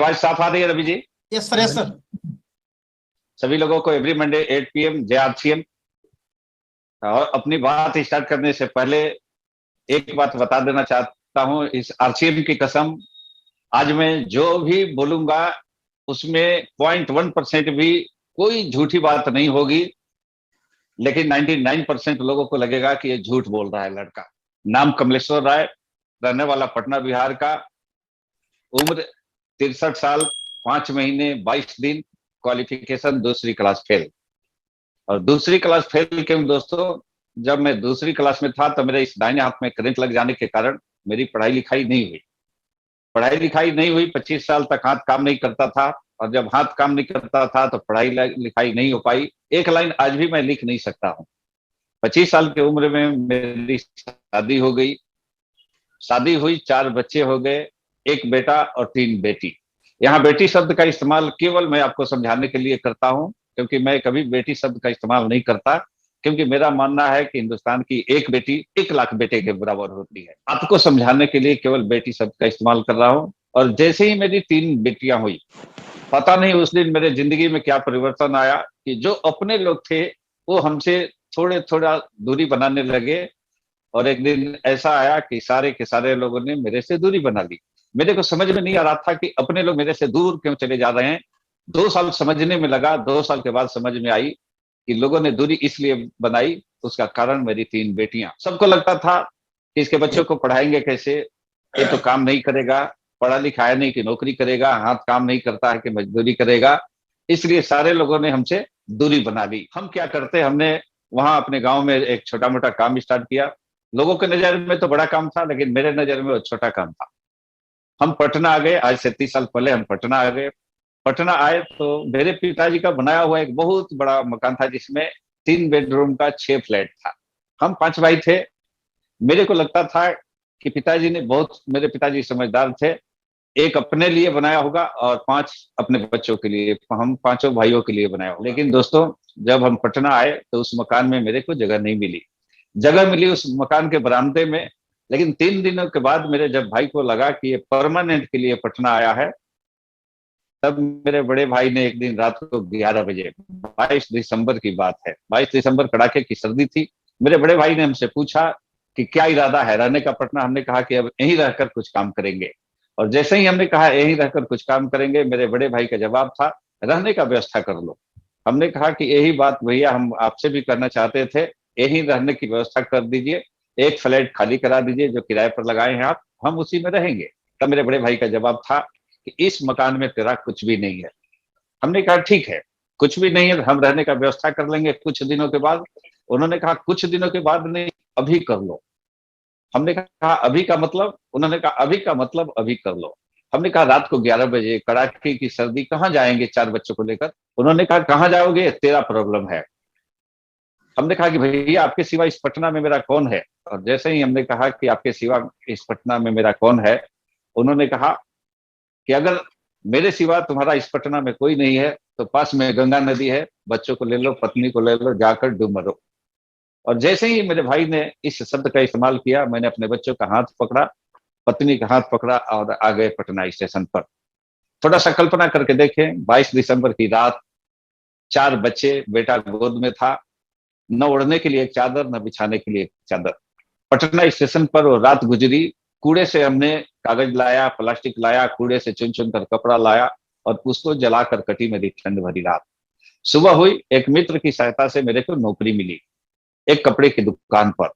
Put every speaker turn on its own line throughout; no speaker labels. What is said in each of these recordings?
आवाज साफ आ रही है Ravi ji?
Yes sir, yes sir.
सभी लोगों को एवरी मंडे 8 PM जय आरसीएम। और अपनी बात स्टार्ट करने से पहले एक बात बता देना चाहता हूं, इस आरसीएम की कसम, आज मैं जो भी बोलूंगा उसमें 0.1% भी कोई झूठी बात नहीं होगी। लेकिन 99% लोगों को लगेगा कि ये झूठ बोल रहा है लड़का। नाम कमलेश्वर राय, रहने वाला पटना बिहार का, उम्र 63 साल 5 महीने 22 दिन, क्वालिफिकेशन दूसरी क्लास फेल। और दूसरी क्लास फेल क्यों दोस्तों? जब मैं दूसरी क्लास में था तो मेरे इस दाहिने हाथ में करंट लग जाने के कारण मेरी पढ़ाई लिखाई नहीं हुई। पढ़ाई लिखाई नहीं हुई, 25 साल तक हाथ काम नहीं करता था। और जब हाथ काम नहीं करता था तो पढ़ाई लिखाई नहीं हो पाई। एक लाइन आज भी मैं लिख नहीं सकता हूँ। 25 साल की उम्र में मेरी शादी हो गई। शादी हुई, 4 बच्चे हो गए, एक बेटा और 3 बेटी। यहाँ बेटी शब्द का इस्तेमाल केवल मैं आपको समझाने के लिए करता हूँ, क्योंकि मैं कभी बेटी शब्द का इस्तेमाल नहीं करता, क्योंकि मेरा मानना है कि हिंदुस्तान की एक बेटी 1 लाख बेटे के बराबर होती है। आपको समझाने के लिए केवल बेटी शब्द का इस्तेमाल कर रहा हूँ। और जैसे ही मेरी 3 बेटियां हुई, पता नहीं उस दिन मेरे जिंदगी में क्या परिवर्तन आया कि जो अपने लोग थे वो हमसे थोड़े थोड़ा दूरी बनाने लगे। और एक दिन ऐसा आया कि सारे के सारे लोगों ने मेरे से दूरी बना ली। मेरे को समझ में नहीं आ रहा था कि अपने लोग मेरे से दूर क्यों चले जा रहे हैं। 2 साल समझने में लगा, 2 साल के बाद समझ में आई कि लोगों ने दूरी इसलिए बनाई, उसका कारण मेरी 3 बेटियां। सबको लगता था कि इसके बच्चों को पढ़ाएंगे कैसे, ये तो काम नहीं करेगा, पढ़ा लिखा है नहीं कि नौकरी करेगा, हाथ काम नहीं करता है कि मजदूरी करेगा। इसलिए सारे लोगों ने हमसे दूरी बना ली। हम क्या करते, हमने वहां अपने गांव में एक छोटा मोटा काम स्टार्ट किया। लोगों के नजर में तो बड़ा काम था, लेकिन मेरे नजर में वो छोटा काम था। हम पटना आ गए, आज से 30 साल पहले हम पटना आ गए। पटना आए तो मेरे पिताजी का बनाया हुआ एक बहुत बड़ा मकान था, जिसमें 3 बेडरूम का 6 फ्लैट था। हम 5 भाई थे। मेरे को लगता था कि पिताजी ने बहुत, मेरे पिताजी समझदार थे, एक अपने लिए बनाया होगा और 5 अपने बच्चों के लिए, हम पांचों भाइयों के लिए बनाया होगा। लेकिन दोस्तों, जब हम पटना आए तो उस मकान में मेरे को जगह नहीं मिली। जगह मिली उस मकान के बरामदे में। लेकिन 3 दिनों के बाद मेरे जब भाई को लगा कि ये परमानेंट के लिए पटना आया है, तब मेरे बड़े भाई ने एक दिन रात को 11 बजे, 22 दिसंबर की बात है, 22 दिसंबर कड़ाके की सर्दी थी, मेरे बड़े भाई ने हमसे पूछा कि क्या इरादा है रहने का पटना। हमने कहा कि अब यहीं रहकर कुछ काम करेंगे। और जैसे ही हमने कहा यहीं रहकर कुछ काम करेंगे, मेरे बड़े भाई का जवाब था रहने का व्यवस्था कर लो। हमने कहा कि यही बात भैया हम आपसे भी करना चाहते थे, यहीं रहने की व्यवस्था कर दीजिए, एक फ्लैट खाली करा दीजिए जो किराए पर लगाए हैं आप, हम उसी में रहेंगे। तब मेरे बड़े भाई का जवाब था कि इस मकान में तेरा कुछ भी नहीं है। हमने कहा ठीक है, कुछ भी नहीं है, हम रहने का व्यवस्था कर लेंगे कुछ दिनों के बाद। उन्होंने कहा कुछ दिनों के बाद नहीं, अभी कर लो। हमने कहा अभी का मतलब? उन्होंने कहा अभी का मतलब अभी कर लो। हमने कहा रात को 11 बजे कड़ाके की सर्दी, कहाँ जाएंगे 4 बच्चों को लेकर? उन्होंने कहा कहाँ जाओगे, तेरा प्रॉब्लम है। हमने कहा कि भैया आपके सिवा इस पटना में मेरा कौन है? और जैसे ही हमने कहा कि आपके सिवा इस पटना में मेरा कौन है, उन्होंने कहा कि अगर मेरे सिवा तुम्हारा इस पटना में कोई नहीं है तो पास में गंगा नदी है, बच्चों को ले लो, पत्नी को ले लो, जाकर डूब मरो। और जैसे ही मेरे भाई ने इस शब्द का इस्तेमाल किया, मैंने अपने बच्चों का हाथ पकड़ा, पत्नी का हाथ पकड़ा और आ गए पटना स्टेशन पर। थोड़ा सा कल्पना करके देखें, 22 दिसंबर की रात, 4 बच्चे, बेटा गोद में था, न ओढ़ने के लिए एक चादर, न बिछाने के लिए एक चादर। पटना स्टेशन पर वो रात गुजरी। कूड़े से हमने कागज लाया, प्लास्टिक लाया, कूड़े से चुन चुन कर कपड़ा लाया और उसको जलाकर कटी मेरी ठंड भरी रात। सुबह हुई, एक मित्र की सहायता से मेरे को नौकरी मिली एक कपड़े की दुकान पर।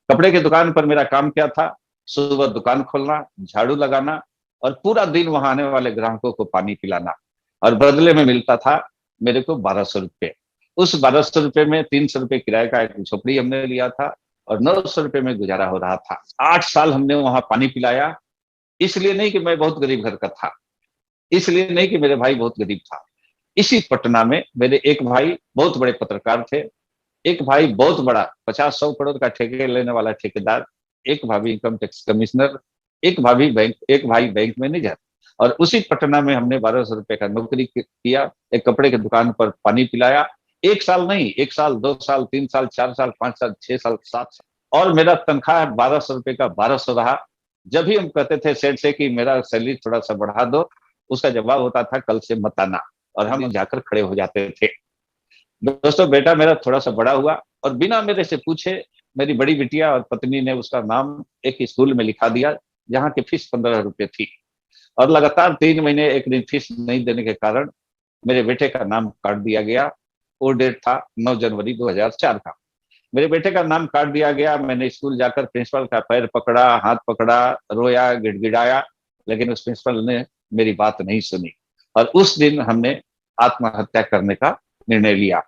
कपड़े की दुकान पर मेरा काम क्या था? सुबह दुकान खोलना, झाड़ू लगाना और पूरा दिन वहां आने वाले ग्राहकों को पानी पिलाना। और बदले में मिलता था मेरे को 1200 रुपये। उस 1200 रुपये में 300 रुपये किराए का एक झोपड़ी हमने लिया था और 900 रुपये में गुजारा हो रहा था। 8 साल हमने वहां पानी पिलाया। इसलिए नहीं कि मैं बहुत गरीब घर का था, इसलिए नहीं कि मेरे भाई बहुत गरीब था। इसी पटना में मेरे एक भाई बहुत बड़े पत्रकार थे, एक भाई बहुत बड़ा 50-100 करोड़ का ठेके लेने वाला ठेकेदार, एक भाभी इनकम टैक्स कमिश्नर, एक भाई बैंक मैनेजर। और उसी पटना में हमने 1200 रुपये का नौकरी किया, एक कपड़े की दुकान पर पानी पिलाया। 1 साल नहीं, 1 साल, 2 साल, 3 साल, 4 साल, 5 साल, 6 साल, 7 साल। और मेरा तनख्वाह 1200 रुपये का 1200 रहा। जब भी हम कहते थे सेठ से कि मेरा सैलरी थोड़ा सा बढ़ा दो, उसका जवाब होता था कल से मत आना, और हम जाकर खड़े हो जाते थे। दोस्तों, बेटा मेरा थोड़ा सा बड़ा हुआ और बिना मेरे से पूछे मेरी बड़ी बिटिया और पत्नी ने उसका नाम एक स्कूल में लिखा दिया जहाँ की फीस 15 रुपए थी। और लगातार 3 महीने एक दिन फीस नहीं देने के कारण मेरे बेटे का नाम काट दिया गया। वो डेट था 9 जनवरी 2004 का। मेरे बेटे का नाम काट दिया गया। मैंने स्कूल जाकर प्रिंसिपल का पैर पकड़ा, हाथ पकड़ा, रोया, गिड़गिड़ाया, लेकिन उस प्रिंसिपल ने मेरी बात नहीं सुनी। और उस दिन हमने आत्महत्या करने का निर्णय लिया।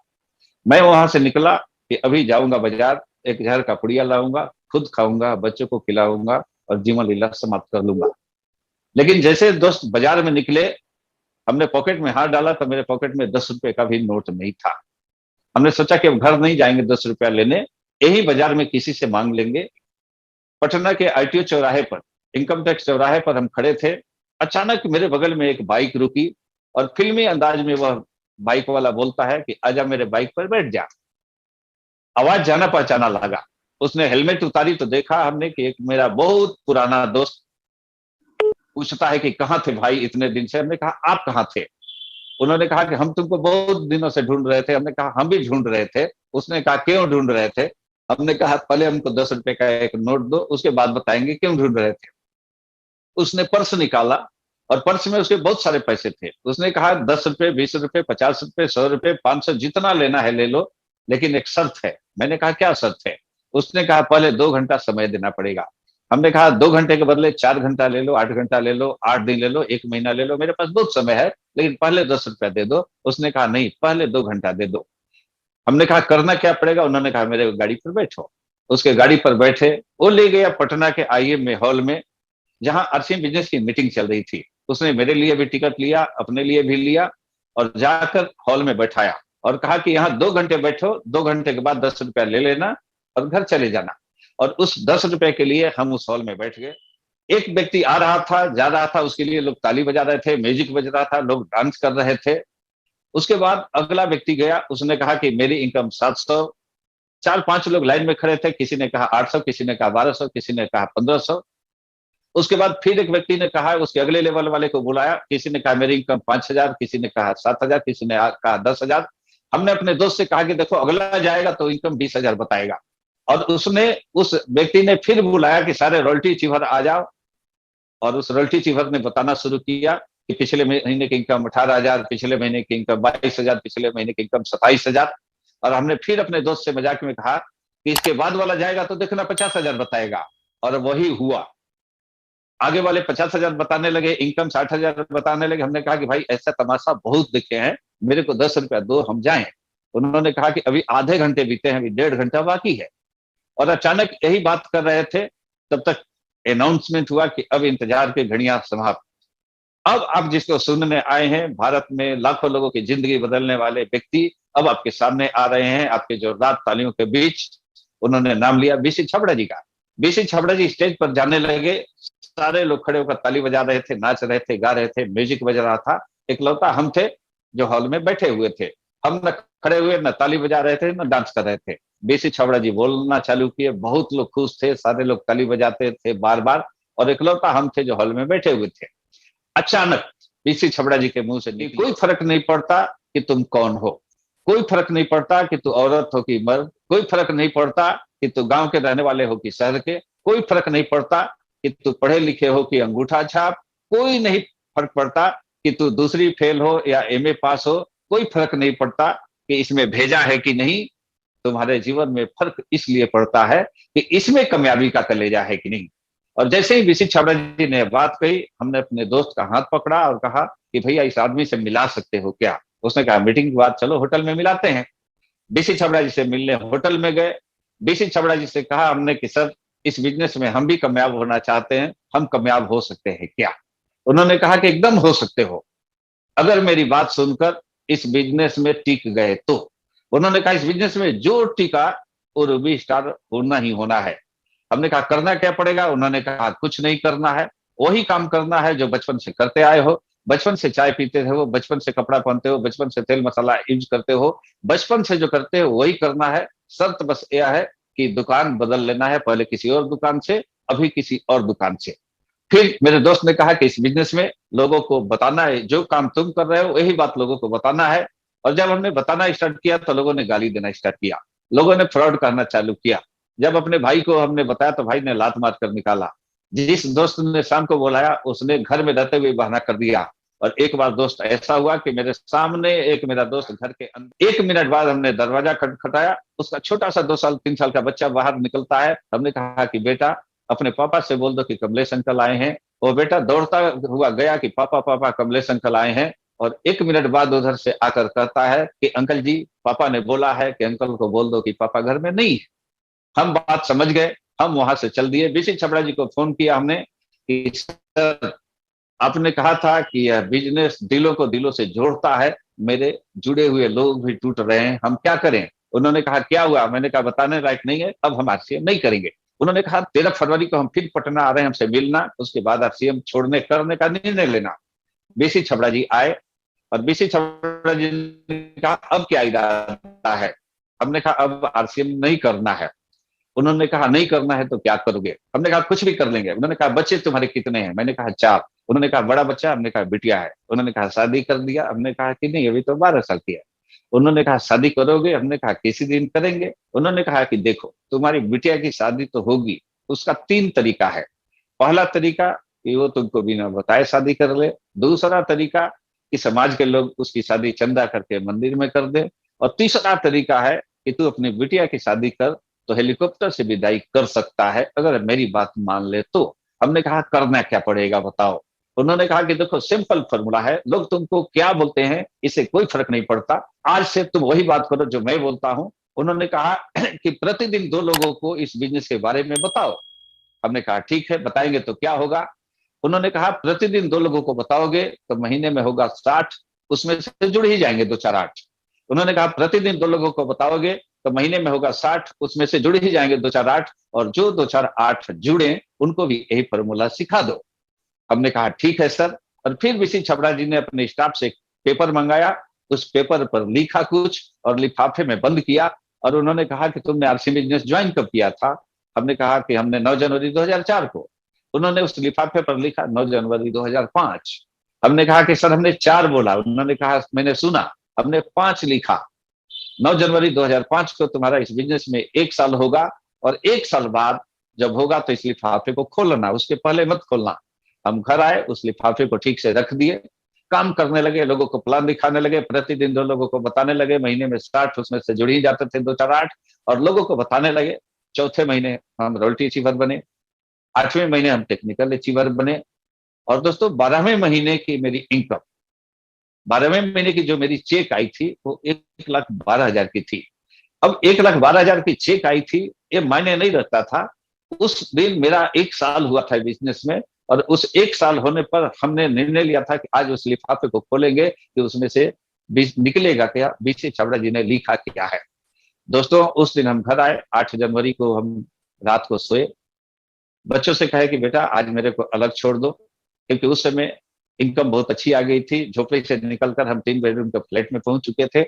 मैं वहां से निकला कि अभी जाऊंगा बाजार, एक जहर का पुड़िया लाऊंगा, खुद खाऊंगा, बच्चों को खिलाऊंगा और जीवन लीला समाप्त कर लूंगा। लेकिन जैसे दोस्त बाजार में निकले, हमने पॉकेट में हाथ डाला तो मेरे पॉकेट में 10 रुपए का भी नोट नहीं था। हमने सोचा कि अब घर नहीं जाएंगे 10 रुपया लेने, यही बाजार में किसी से मांग लेंगे। पटना के आईटीओ चौराहे पर, इनकम टैक्स चौराहे पर हम खड़े थे। अचानक मेरे बगल में एक बाइक रुकी और फिल्मी अंदाज में वह बाइक वाला बोलता है कि आजा मेरे बाइक पर बैठ जा। आवाज जाना पहचाना लगा। उसने हेलमेट उतारी तो देखा हमने कि एक मेरा बहुत पुराना दोस्त पूछता है कि कहाँ थे भाई इतने दिन से। हमने कहा आप कहाँ थे? उन्होंने कहा कि हम तुमको बहुत दिनों से ढूंढ रहे थे। हमने कहा हम भी ढूंढ रहे थे। उसने कहा क्यों ढूंढ रहे थे? हमने कहा पहले हमको 10 रुपए का एक नोट दो, उसके बाद बताएंगे क्यों ढूंढ रहे थे। उसने पर्स निकाला और पर्स में उसके बहुत सारे पैसे थे। उसने कहा 10 रुपए, 20 रुपए, 50 रुपए, 100 रुपए, 500, जितना लेना है ले लो, लेकिन एक शर्त है। मैंने कहा क्या शर्त है? उसने कहा पहले 2 घंटा समय देना पड़ेगा। हमने कहा 2 घंटे के बदले 4 घंटा ले लो, 8 घंटा ले लो, 8 दिन ले लो, 1 महीना ले लो, मेरे पास बहुत समय है, लेकिन पहले 10 रुपया दे दो। उसने कहा नहीं, पहले 2 घंटा दे दो। हमने कहा करना क्या पड़ेगा? उन्होंने कहा मेरे गाड़ी पर बैठो। उसके गाड़ी पर बैठे, वो ले गया पटना के आईएम में हॉल में, जहां आरसीएम बिजनेस की मीटिंग चल रही थी। उसने मेरे लिए भी टिकट लिया, अपने लिए भी लिया और जाकर हॉल में बैठाया और कहा कि यहाँ 2 घंटे बैठो, 2 घंटे के बाद 10 रुपया ले लेना और घर चले जाना। और उस 10 रुपए के लिए हम उस हॉल में बैठ गए। एक व्यक्ति आ रहा था, जा रहा था, उसके लिए लोग ताली बजा रहे थे, म्यूजिक बज रहा था, लोग डांस कर रहे थे। उसके बाद अगला व्यक्ति गया, उसने कहा कि मेरी इनकम 700। 4-5 लोग लाइन में खड़े थे, किसी ने कहा 800, किसी ने कहा 1200, किसी ने कहा 1500। उसके बाद फिर एक व्यक्ति ने कहा, उसके अगले लेवल वाले को बुलाया, किसी ने कहा मेरी इनकम 5000, किसी ने कहा 7000, किसी ने कहा 10,000। हमने अपने दोस्त से कहा कि देखो अगला जाएगा तो इनकम 20,000 बताएगा। और उसने, उस व्यक्ति ने फिर बुलाया कि सारे रॉयल्टी चीफर आ जाओ। और उस रॉयल्टी चीफर ने बताना शुरू किया कि पिछले महीने की इनकम 18,000, पिछले महीने की इनकम 22,000, पिछले महीने की इनकम 27,000। और हमने फिर अपने दोस्त से मजाक में कहा कि इसके बाद वाला जाएगा तो देखना 50,000 बताएगा। और वही हुआ। आगे वाले 50,000 बताने लगे, इनकम 60,000 बताने लगे। हमने कहा कि भाई ऐसा तमाशा बहुत देखे हैं, मेरे को 10 रुपया दो, हम जाएं। उन्होंने कहा कि अभी आधे घंटे बीते हैं, अभी 1.5 घंटा बाकी है। और अचानक यही बात कर रहे थे, तब तक अनाउंसमेंट हुआ कि अब इंतजार की घड़ियां समाप्त। अब आप जिसको सुनने आए हैं, भारत में लाखों लोगों की जिंदगी बदलने वाले व्यक्ति अब आपके सामने आ रहे हैं, आपके जोरदार तालियों के बीच। उन्होंने नाम लिया बीसी छाबड़ा जी का। बीसी छाबड़ा जी स्टेज पर जाने लगे। सारे लोग खड़े होकर ताली बजा रहे थे, नाच रहे थे, गा रहे थे, म्यूजिक बज रहा था। इकलौता हम थे जो हॉल में बैठे हुए थे। हम न खड़े हुए, न ताली बजा रहे थे, न डांस कर रहे थे। बीसी छाबड़ा जी बोलना चालू किए, बहुत लोग खुश थे, सारे लोग ताली बजाते थे बार बार। और इकलौता हम थे जो हॉल में बैठे हुए थे। अचानक बीसी छाबड़ा जी के मुंह से निकली, कोई फर्क नहीं पड़ता कि तुम कौन हो, कोई फर्क नहीं पड़ता कि तू औरत हो कि मर्द, कोई फर्क नहीं पड़ता कि तू गांव के रहने वाले हो कि शहर के, कोई फर्क नहीं पड़ता कि तू पढ़े लिखे हो कि अंगूठा छाप, कोई नहीं फर्क पड़ता कि तू दूसरी फेल हो या एमए पास हो, कोई फर्क नहीं पड़ता कि इसमें भेजा है कि नहीं। तुम्हारे जीवन में फर्क इसलिए पड़ता है कि इसमें कामयाबी का कलेजा है कि नहीं। और जैसे ही बीसी छाबड़ा जी ने बात कही, हमने अपने दोस्त का हाथ पकड़ा और कहा कि भैया इस आदमी से मिला सकते हो क्या? उसने कहा मीटिंग के बाद चलो होटल में मिलाते हैं। बीसी छाबड़ा जी से मिलने होटल में गए। बीसी छाबड़ा जी से कहा हमने कि सर, इस बिजनेस में हम भी कामयाब होना चाहते हैं, हम कामयाब हो सकते हैं क्या? उन्होंने कहा कि एकदम हो सकते हो, अगर मेरी बात सुनकर इस बिजनेस में टिक गए तो। उन्होंने कहा इस बिजनेस में जो टिका वो रूबी स्टार होना ही होना है। हमने कहा करना क्या पड़ेगा? उन्होंने कहा कुछ नहीं करना है, वही काम करना है जो बचपन से करते आए हो। बचपन से चाय पीते हो, बचपन से कपड़ा पहनते हो, बचपन से तेल मसाला यूज करते हो, बचपन से जो करते हो वही करना है। शर्त बस यह है कि दुकान बदल लेना है, पहले किसी और दुकान से, अभी किसी और दुकान से। फिर मेरे दोस्त ने कहा कि इस बिजनेस में लोगों को बताना है, जो काम तुम कर रहे हो वही बात लोगों को बताना है। और जब हमने बताना स्टार्ट किया तो लोगों ने गाली देना स्टार्ट किया, लोगों ने फ्रॉड करना चालू किया। जब अपने भाई को हमने बताया तो भाई ने लात मार कर निकाला। जिस दोस्त ने शाम को बुलाया उसने घर में रहते हुए बहाना कर दिया। और एक बार दोस्त ऐसा हुआ कि मेरे सामने एक मेरा दोस्त घर के अंदर, 1 मिनट बाद हमने दरवाजा खटखटाया, उसका छोटा सा 2 साल 3 साल का बच्चा बाहर निकलता है। हमने कहा कि बेटा अपने पापा से बोल दो कि कमलेश अंकल आए हैं। वो बेटा दौड़ता हुआ गया कि पापा पापा कमलेश अंकल आए हैं। और 1 मिनट बाद उधर से आकर कहता है कि अंकल जी पापा ने बोला है कि अंकल को बोल दो कि पापा घर में नहीं है। हम बात समझ गए, हम वहां से चल दिए। बीसी छबड़ा जी को फोन किया हमने कि सर आपने कहा था कि यह बिजनेस दिलों को दिलों से जोड़ता है, मेरे जुड़े हुए लोग भी टूट रहे हैं, हम क्या करें। उन्होंने कहा क्या हुआ, मैंने कहा बताने लायक नहीं है, अब हम आरसीएम नहीं करेंगे। उन्होंने कहा 13 फरवरी को हम फिर पटना आ रहे हैं, हमसे मिलना, उसके बाद आरसीएम छोड़ने करने का निर्णय लेना। बीसी छबड़ा जी आए और बीसी छबड़ा जी ने कहा अब क्या इरादा है। हमने कहा अब आरसीएम नहीं करना है। उन्होंने कहा नहीं करना है तो क्या करोगे। हमने कहा कुछ भी कर लेंगे। उन्होंने कहा बच्चे तुम्हारे कितने हैं, मैंने कहा 4। उन्होंने कहा बड़ा बच्चा, हमने कहा बिटिया है। उन्होंने कहा शादी कर दिया, हमने कहा कि नहीं अभी तो 12 साल की है। उन्होंने कहा शादी करोगे, हमने कहा किसी दिन करेंगे। उन्होंने कहा कि देखो तुम्हारी बिटिया की शादी तो होगी, उसका 3 तरीका है। पहला तरीका कि वो तुमको बिना बताए शादी कर ले। दूसरा तरीका कि समाज के लोग उसकी शादी चंदा करके मंदिर में कर दे। और तीसरा तरीका है कि तू अपनी बिटिया की शादी कर तो हेलीकॉप्टर से विदाई कर सकता है, अगर मेरी बात मान ले तो। हमने कहा करना क्या पड़ेगा बताओ। उन्होंने कहा कि देखो सिंपल फॉर्मूला है, लोग तुमको क्या बोलते हैं इससे कोई फर्क नहीं पड़ता, आज से तुम वही बात करो जो मैं बोलता हूं। उन्होंने कहा कि प्रतिदिन 2 लोगों को इस बिजनेस के बारे में बताओ। हमने कहा ठीक है बताएंगे तो क्या होगा। उन्होंने कहा प्रतिदिन 2 लोगों को बताओगे तो महीने में होगा 60, उसमें से जुड़ ही जाएंगे 2 4 8। उन्होंने कहा प्रतिदिन 2 लोगों को बताओगे तो महीने में होगा 60, उसमें से जुड़ ही जाएंगे 2 4 8। और जो 2 4 8 जुड़े उनको भी यही फॉर्मूला सिखा दो। हमने कहा ठीक है सर। और फिर बीसी छबड़ा जी ने अपने स्टाफ से पेपर मंगाया, उस पेपर पर लिखा कुछ और लिफाफे में बंद किया। और उन्होंने कहा कि तुमने आरसी बिजनेस ज्वाइन कब किया था। हमने कहा कि हमने 9 जनवरी 2004 को। उन्होंने उस लिफाफे पर लिखा 9 जनवरी 2005। हमने कहा कि सर हमने 4 बोला। उन्होंने कहा मैंने सुना, हमने 5 लिखा। 9 जनवरी 2005 को तुम्हारा इस बिजनेस में 1 साल होगा। और 1 साल बाद जब होगा तो इस लिफाफे को खोलना, उसके पहले मत खोलना। हम घर आए, उस लिफाफे को ठीक से रख दिए, काम करने लगे, लोगों को प्लान दिखाने लगे, प्रतिदिन 2 लोगों को बताने लगे। महीने में 60, उसमें से जुड़ ही जाते थे 2 4 8। और लोगों को बताने लगे। चौथे महीने हम रॉयल्टी अचीवर बने, 8वें महीने हम टेक्निकल अचीवर बने। और दोस्तों 12वें महीने की मेरी इनकम, 12वें महीने की जो मेरी चेक आई थी वो 1,12,000 की थी। अब 1,12,000 की चेक आई थी, ये मायने नहीं रखता था। उस दिन मेरा 1 साल हुआ था बिजनेस में। और उस 1 साल होने पर हमने निर्णय लिया था कि आज उस लिफाफे को खोलेंगे कि उसमें से निकलेगा क्या, बीसी छाबड़ा जी ने लिखा क्या है। दोस्तों उस दिन हम घर आए, 8 जनवरी को हम रात को सोए, बच्चों से कहे कि बेटा आज मेरे को अलग छोड़ दो, क्योंकि उस समय इनकम बहुत अच्छी आ गई थी। झोपड़ी से निकलकर हम 3 बेडरूम के फ्लैट में पहुंच चुके थे।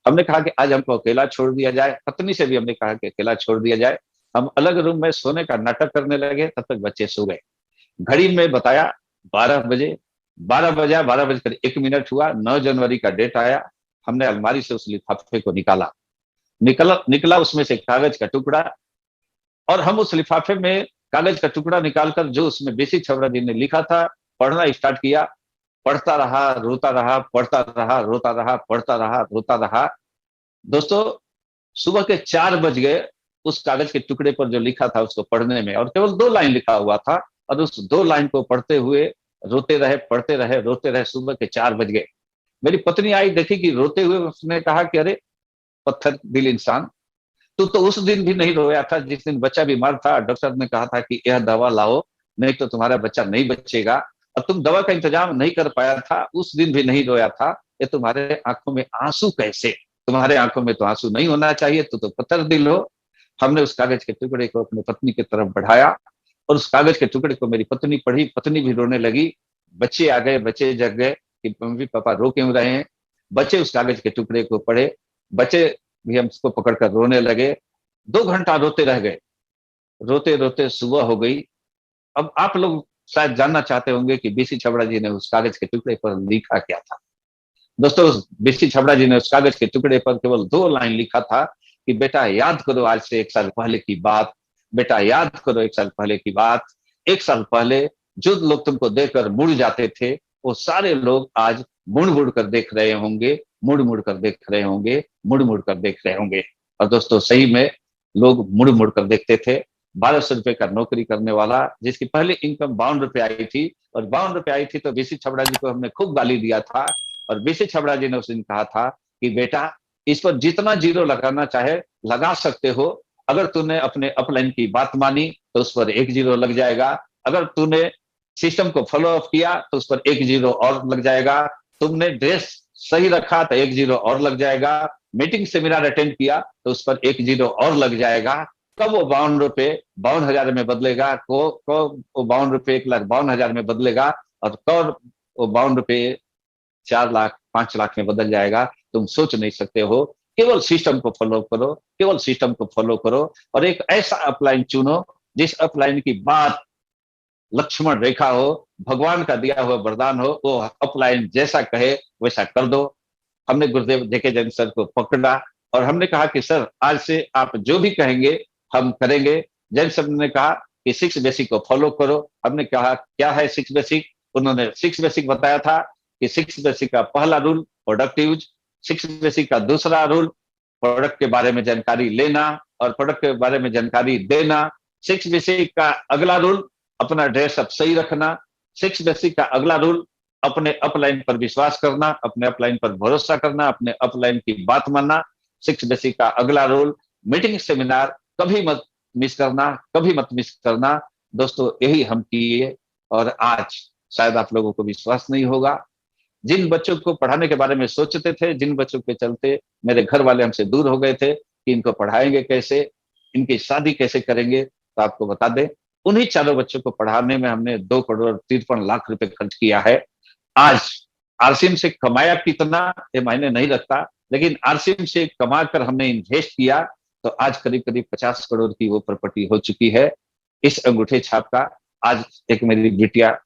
हमने कहा कि आज हमको अकेला छोड़ दिया जाए, पत्नी से भी हमने कहा कि अकेला छोड़ दिया जाए। हम अलग रूम में सोने का नाटक करने लगे, तब तक बच्चे सो गए। घड़ी में बताया 12 बजे, 12 बजा, 12 बजकर 1 मिनट हुआ, 9 जनवरी का डेट आया। हमने अलमारी से उस लिफाफे को निकाला, निकला उसमें से कागज का टुकड़ा। और हम उस लिफाफे में कागज का टुकड़ा निकालकर जो उसमें बेसिक छबरा जी ने लिखा था पढ़ना स्टार्ट किया। पढ़ता रहा, रोता रहा, पढ़ता रहा, रोता रहा, पढ़ता रहा, रोता रहा। दोस्तों सुबह के 4 बज गए, उस कागज के टुकड़े पर जो लिखा था उसको पढ़ने में, और केवल 2 लाइन लिखा हुआ था। और उस 2 लाइन को पढ़ते हुए रोते रहे, पढ़ते रहे, रोते रहे, सुबह के 4 बज गए। मेरी पत्नी आई, देखी कि रोते हुए, उसने कहा कि अरे पत्थर दिल इंसान, तू तो उस दिन भी नहीं रोया था जिस दिन बच्चा बीमार था, डॉक्टर ने कहा था कि यह दवा लाओ नहीं तो तुम्हारा बच्चा नहीं बचेगा। और तुम दवा का इंतजाम नहीं कर पाया था, उस दिन भी नहीं रोया था। ये तुम्हारे आंखों में आंसू कैसे, तुम्हारे आंखों में तो आंसू नहीं होना चाहिए, तो पत्थर दिल हो। हमने उस कागज के टुकड़े को अपनी पत्नी की तरफ बढ़ाया और उस कागज के टुकड़े को मेरी पत्नी पढ़ी, पत्नी भी रोने लगी। बच्चे आ गए, बच्चे जग गए कि मम्मी पापा रो क्यों रहे हैं। बच्चे उस कागज के टुकड़े को पढ़े, बच्चे भी हमको पकड़कर रोने लगे। 2 घंटा रोते रह गए, रोते रोते सुबह हो गई। अब आप लोग शायद जानना चाहते होंगे कि बीसी छाबड़ा जी ने उस कागज के टुकड़े पर लिखा क्या था। दोस्तों, बीसी छाबड़ा जी ने उस कागज के टुकड़े पर केवल 2 लाइन लिखा था कि बेटा याद करो आज से 1 साल पहले की बात, बेटा याद करो 1 साल पहले की बात। 1 साल पहले जो लोग तुमको देखकर मुड़ जाते थे, वो सारे लोग आज मुड़ मुड़ कर देख रहे होंगे, मुड़ मुड़ कर देख रहे होंगे, मुड़ मुड़ कर देख रहे होंगे। और दोस्तों, सही में लोग मुड़ मुड़ कर देखते थे। 1200 रुपए का नौकरी करने वाला, जिसकी पहली इनकम 52 रुपए आई थी, और 52 रुपए आई थी तो बीसी छाबड़ा जी को हमने खूब गाली दिया था। और बीसी छाबड़ा जी ने उस दिन कहा था कि बेटा, इस पर जितना जीरो लगाना चाहे लगा सकते हो। अगर तूने अपने अपलाइन की बात मानी तो उस पर 1 जीरो लग जाएगा। अगर तूने सिस्टम को फॉलो अप किया तो उस पर 1 जीरो और लग जाएगा। तुमने ड्रेस सही रखा तो 1 जीरो और लग जाएगा। मीटिंग सेमिनार अटेंड किया तो उस पर 1 जीरो और लग जाएगा। कब वो 52 रुपए 52 हजार में बदलेगा, कब वो 52 रुपए 1,52,000 में बदलेगा, और कब वो 52 रुपए 4 लाख 5 लाख में बदल जाएगा, तुम सोच नहीं सकते हो। केवल सिस्टम को फॉलो करो, केवल सिस्टम को फॉलो करो, और एक ऐसा अपलाइन चुनो जिस अपलाइन की बात लक्ष्मण रेखा हो, भगवान का दिया हुआ वरदान हो। वो अपलाइन जैसा कहे वैसा कर दो। हमने गुरुदेव जेके जैन सर को पकड़ा और हमने कहा कि सर, आज से आप जो भी कहेंगे हम करेंगे। जैन सर ने कहा कि 6 बेसिक को फॉलो करो। हमने कहा क्या है 6 बेसिक। उन्होंने 6 बेसिक बताया था कि 6 बेसिक का पहला रूल प्रोडक्ट यूज, 6 बेसिक का दूसरा रूल प्रोडक्ट के बारे में जानकारी लेना और प्रोडक्ट के बारे में जानकारी देना। 6 बेसिक का अगला रूल अपना ड्रेस अप सही रखना। 6 बेसिक का अगला रूल अपने अपलाइन पर विश्वास करना, अपने अपलाइन पर भरोसा करना, अपने अपलाइन की बात मानना। 6 बेसिक का अगला रूल मीटिंग सेमिनार कभी मत मिस करना, कभी मत मिस करना। दोस्तों, यही हम किए और आज शायद आप लोगों को विश्वास नहीं होगा। जिन बच्चों को पढ़ाने के बारे में सोचते थे, जिन बच्चों के चलते मेरे घर वाले हमसे दूर हो गए थे कि इनको पढ़ाएंगे कैसे, इनकी शादी कैसे करेंगे, तो आपको बता दें, उन्हीं चारों बच्चों को पढ़ाने में हमने 2 करोड़ 53 लाख रुपए खर्च किया है। आज आरसीएम से कमाया कितना ये मायने नहीं रखता, लेकिन आरसीएम से कमा कर हमने इन्वेस्ट किया तो आज करीब करीब 50 करोड़ की वो प्रॉपर्टी हो चुकी है। इस अंगूठे छाप का आज एक मेरी बिटिया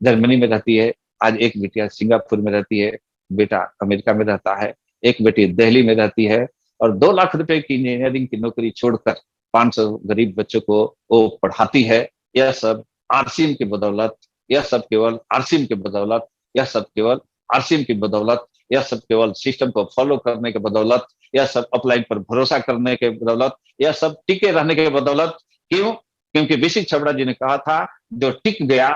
जर्मनी में रहती है, आज एक बेटिया सिंगापुर में रहती है, बेटा अमेरिका में रहता है, एक बेटी दिल्ली में रहती है, और 2 लाख रुपए की इंजीनियरिंग की नौकरी छोड़कर 500 गरीब बच्चों को वो पढ़ाती है। यह सब आरसीएम की बदौलत, यह सब केवल आरसीएम की बदौलत, यह सब केवल आरसीएम की बदौलत, यह सब केवल सिस्टम को फॉलो करने के बदौलत, यह सब अपलाइन पर भरोसा करने के बदौलत, यह सब टिके रहने के बदौलत। क्यों? क्योंकि बीसी छाबड़ा जी ने कहा था जो टिक गया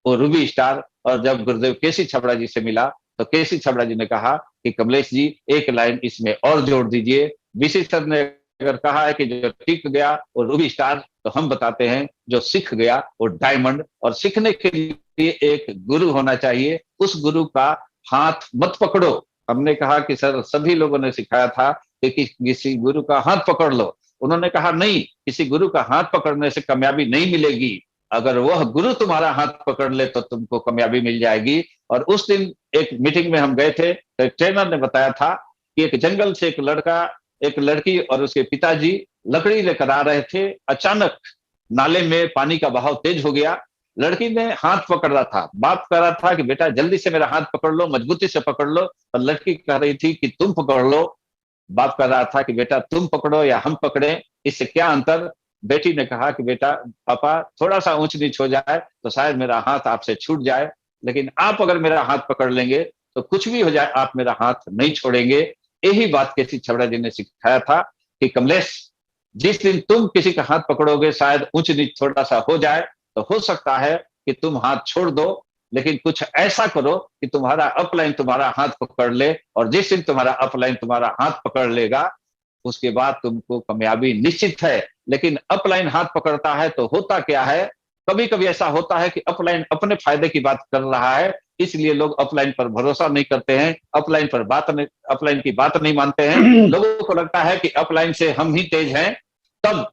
वो रूबी स्टार। और जब गुरुदेव केसी छाबड़ा जी से मिला तो केसी छाबड़ा जी ने कहा कि कमलेश जी, एक लाइन इसमें और जोड़ दीजिए। बीसी सर ने अगर कहा है कि जो टिक गया वो रूबी स्टार, तो हम बताते हैं जो सीख गया वो डायमंड। और सीखने के लिए एक गुरु होना चाहिए, उस गुरु का हाथ मत पकड़ो। हमने कहा कि सर, सभी लोगों ने सिखाया था कि किसी गुरु का हाथ पकड़ लो। उन्होंने कहा नहीं, किसी गुरु का हाथ पकड़ने से कामयाबी नहीं मिलेगी, अगर वह गुरु तुम्हारा हाथ पकड़ ले तो तुमको कामयाबी मिल जाएगी। और उस दिन एक मीटिंग में हम गए थे तो ट्रेनर ने बताया था कि एक जंगल से एक लड़का, एक लड़की और उसके पिताजी लकड़ी लेकर आ रहे थे। अचानक नाले में पानी का बहाव तेज हो गया। लड़की ने हाथ पकड़ रहा था, बाप कह रहा था कि बेटा जल्दी से मेरा हाथ पकड़ लो, मजबूती से पकड़ लो, और लड़की कह रही थी कि तुम पकड़ लो। बाप कह रहा था कि बेटा तुम पकड़ो या हम पकड़े, इससे क्या अंतर। बेटी ने कहा कि बेटा, पापा थोड़ा सा ऊंच नीच हो जाए तो शायद मेरा हाथ आपसे छूट जाए, लेकिन आप अगर मेरा हाथ पकड़ लेंगे तो कुछ भी हो जाए आप मेरा हाथ नहीं छोड़ेंगे। यही बात केसी छाबड़ा जी ने सिखाया था कि कमलेश, जिस दिन तुम किसी का हाथ पकड़ोगे शायद ऊंच नीच थोड़ा सा हो जाए, तो हो सकता है कि तुम हाथ छोड़ दो, लेकिन कुछ ऐसा करो कि तुम्हारा अपलाइन तुम्हारा हाथ पकड़ ले। और जिस दिन तुम्हारा अपलाइन तुम्हारा हाथ पकड़ लेगा उसके बाद तुमको कामयाबी निश्चित है। लेकिन अपलाइन हाथ पकड़ता है तो होता क्या है, कभी कभी ऐसा होता है कि अपलाइन अपने फायदे की बात कर रहा है, इसलिए लोग अपलाइन पर भरोसा नहीं करते हैं, अपलाइन की बात नहीं मानते हैं। लोगों को लगता है कि अपलाइन से हम ही तेज हैं। तब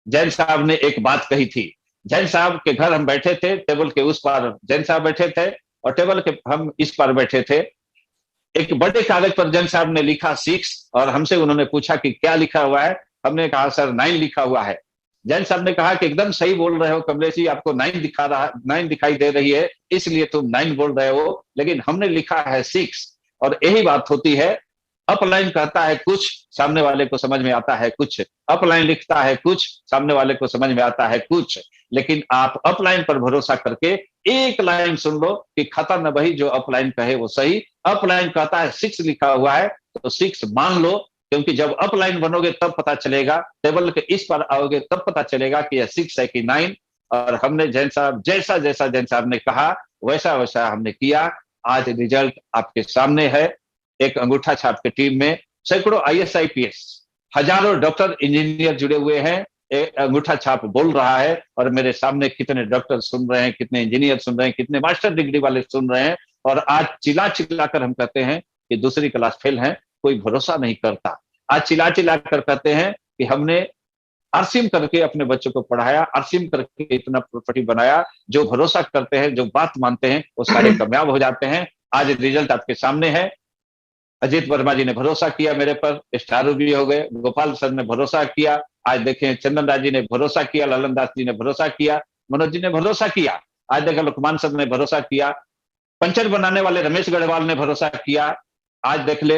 जैन साहब ने एक बात कही थी। जैन साहब के घर हम बैठे थे, टेबल के उस पार जैन साहब बैठे थे और टेबल के हम इस पार बैठे थे। एक बड़े कागज पर जैन साहब ने लिखा 6, और हमसे उन्होंने पूछा कि क्या लिखा हुआ है। हमने कहा सर 9 लिखा हुआ है। जैन साहब ने कहा कि एकदम सही बोल रहे हो कमलेश जी, आपको 9 दिखाई दे रही है इसलिए तुम 9 बोल रहे हो, लेकिन हमने लिखा है 6। और यही बात होती है, अपलाइन कहता है कुछ, सामने वाले को समझ में आता है कुछ, अपलाइन लिखता है कुछ, सामने वाले को समझ में आता है कुछ। लेकिन आप अपलाइन पर भरोसा करके एक लाइन सुन लो कि खतर न बही जो अपलाइन कहे वो सही। अपलाइन कहता है 6 लिखा हुआ है तो 6 मान लो, क्योंकि जब अपलाइन बनोगे तब पता चलेगा, टेबल के इस पर आओगे तब पता चलेगा कि यह 6 है कि 9। और हमने जैन साहब जैसा जैसा जैन साहब ने कहा वैसा वैसा हमने किया। आज रिजल्ट आपके सामने है। एक अंगूठा छाप की टीम में सैकड़ों आईएएस आईपीएस, हजारों डॉक्टर इंजीनियर जुड़े हुए हैं। एक अंगूठा छाप बोल रहा है और मेरे सामने कितने डॉक्टर सुन रहे हैं, कितने इंजीनियर सुन रहे हैं, कितने मास्टर डिग्री वाले सुन रहे हैं। और आज चिल्ला चिल्ला कर हम कहते हैं कि दूसरी क्लास फेल है, कोई भरोसा नहीं करता। आज चिल्ला चिल्ला कर कहते हैं कि हमने आरसीएम करके अपने बच्चों को पढ़ाया, आरसीएम करके इतना प्रॉपर्टी बनाया। जो भरोसा करते हैं, जो बात मानते हैं, वो सारे कामयाब हो जाते हैं। आज रिजल्ट आपके सामने है। अजीत वर्मा जी ने भरोसा किया मेरे पर, स्टारू भी हो गए, गोपाल सर ने भरोसा किया, आज देखें चंदन राज जी ने भरोसा किया, ललन दास जी ने भरोसा किया, मनोज जी ने भरोसा किया, आज देखें लुकमान सर ने भरोसा किया, पंचर बनाने वाले रमेश गढ़वाल ने भरोसा किया, आज देख ले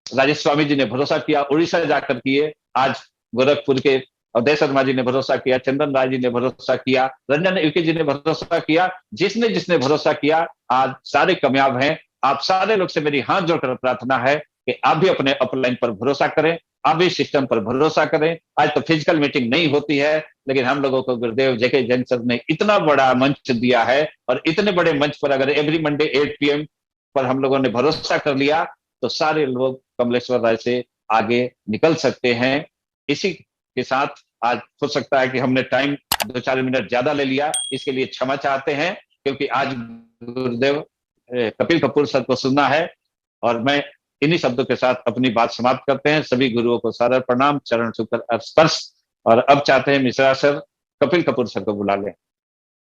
राजेश स्वामी जी ने भरोसा किया, उड़ीसा जाकर किए, आज गोरखपुर के अवधेय शर्मा जी ने भरोसा किया, चंदन राय जी ने भरोसा किया, रंजन यूके जी ने भरोसा किया। जिसने जिसने भरोसा किया आज सारे कामयाब हैं। आप सारे लोग से मेरी हाथ जोड़कर प्रार्थना है कि आप भी अपने अपलाइन पर भरोसा करें, आप भी सिस्टम पर भरोसा करें। आज तो फिजिकल मीटिंग नहीं होती है, लेकिन हम लोगों को गुरुदेव जेके जैन सर ने इतना बड़ा मंच दिया है, और इतने बड़े मंच पर अगर एवरी मंडे 8 PM पर हम लोगों ने भरोसा कर लिया तो सारे लोग कमलेश्वर राय से आगे निकल सकते हैं। इसी के साथ आज हो सकता है कि हमने टाइम 2-4 मिनट ज्यादा ले लिया, इसके लिए क्षमा चाहते हैं, क्योंकि आज गुरुदेव कपिल कपूर सर को सुनना है। और मैं इन्हीं शब्दों के साथ अपनी बात समाप्त करते हैं। सभी गुरुओं को सादर प्रणाम, चरण छूकर स्पर्श। और अब चाहते हैं मिश्रा सर कपिल कपूर सर को बुला लें।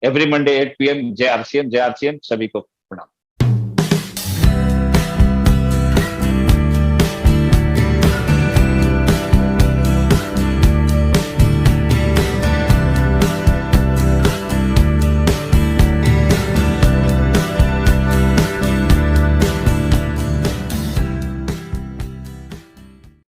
एवरी मंडे 8 PM, जय आरसीएम, जय आरसीएम। सभी को